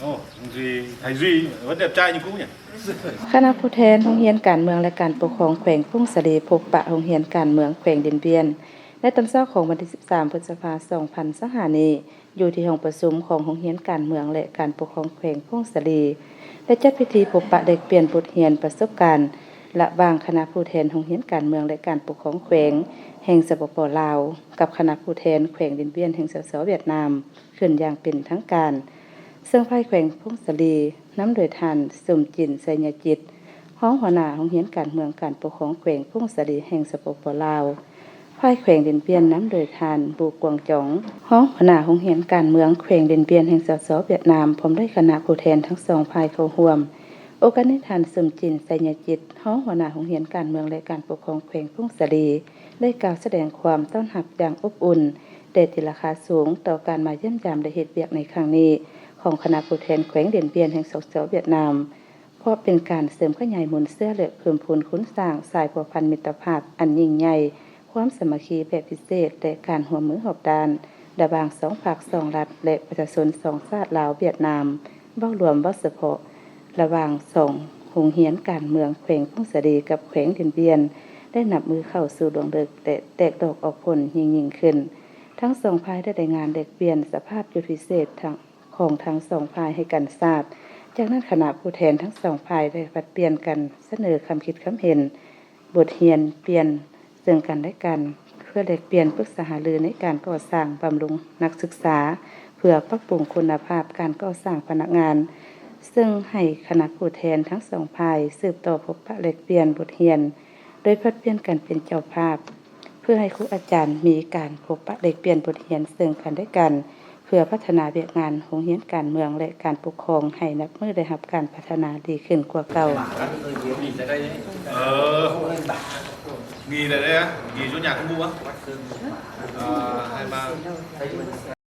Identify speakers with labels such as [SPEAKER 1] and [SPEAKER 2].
[SPEAKER 1] โอ้ไทยซีวันเด็บใจยังกู้เนี่ย
[SPEAKER 2] คณะผู้แทนโรงเรียนการเมืองและการปกครองแขวงพุ่งสะเลพบปะโรงเรียนการเมืองแขวงดินเบียนในตอนเช้าของวันที่13 พฤษภาคม 2565 นี้อยู่ที่ห้องประชุมของโรงเรียนการเมืองและการปกครองแขวงพุ่งสะเลได้จัดพิธีพบปะเด็กเปลี่ยนบทเรียนประสบการณ์ระหว่างคณะผู้แทนโรงเรียนการเมืองและการปกครองแขวงแห่งสปป.ลาวกับคณะผู้แทนแขวงดินเบียนแห่งสส.เวียดนามขึ้นอย่างเป็นทางการซึ่งภายแขวงพุ่งสะเลนำโดยท่านสมจินต์ไสยจิตห้องหัวหน้าโรงเรียนการเมืองการปกครองแขวงพุ่งสะเลแห่งสปป.ลาวภายแขวงดินเบียนนำโดยท่านบูกวงจองห้องหัวหน้าโรงเรียนการเมืองแขวงดินเบียนแห่งสส.เวียดนามพร้อมด้วยคณะผู้แทนทั้งสองภายเข้าร่วมโอกาสนี้ท่านสมจินต์ไสยจิตห้องหัวหน้าโรงเรียนการเมืองและการปกครองแขวงพุ่งสะเลได้กล่าวแสดงความต้อนรับอย่างอบอุ่นเดชราคาสูงต่อการมาเยี่ยมยามและเฮ็ดเวียกในครั้งนี้ของคณะผู้แทนแขวงดินเบียนแห่งสส.เวียดนามเพราะเป็นการเสริมขยายมวลเสื้อและเพิ่มพูนคุ้นสร้างสายพัวพันมิตรภาพอันยิ่งใหญ่ความสามัคคีแบบพิเศษและการร่วมมือหอบดานระหว่างสองภาคสองรัฐและประชาชนสองชาติลาวเวียดนามเว้ารวมเว้าเฉพาะระหว่างสองโรงเรียนการเมืองแขวงพุ่งสะเลกับแขวงดินเบียนได้นับมือเข้าสู่ดวงเลิกแต่แตกดอกออกผลยิ่งขึ้นทั้งสองภายได้งานแลกเปลี่ยนสภาพยุทธพิเศษของทั้งสองฝ่ายให้กันทราบจากนั้นคณะผู้แทนทั้งสองฝ่ายได้ปัดเปลี่ยนกันเสนอคำคิดคำเห็นบทเรียนเปลี่ยนซึ่งกันและกันเพื่อแลกเปลี่ยนปรึกษาหารือในการก่อสร้างบำรุงนักศึกษาเพื่อปรับปรุงคุณภาพการก่อสร้างพนักงานซึ่งให้คณะผู้แทนทั้งสองฝ่ายสืบต่อพบปะแลกเปลี่ยนบทเรียนโดยพัดเปลี่ยนกันเป็นเจ้าภาพเพื่อให้ครูอาจารย์มีการพบปะแลกเปลี่ยนบทเรียนซึ่งกันและกันเพื่อพัฒนาเวียกงานโรงเรียนการเมืองและการปกครองให้นับมือได้รับการพัฒนาดีขึ้นกว่าเก่า
[SPEAKER 1] nghỉ đây á nghỉ chỗ nhà không mua á hai ba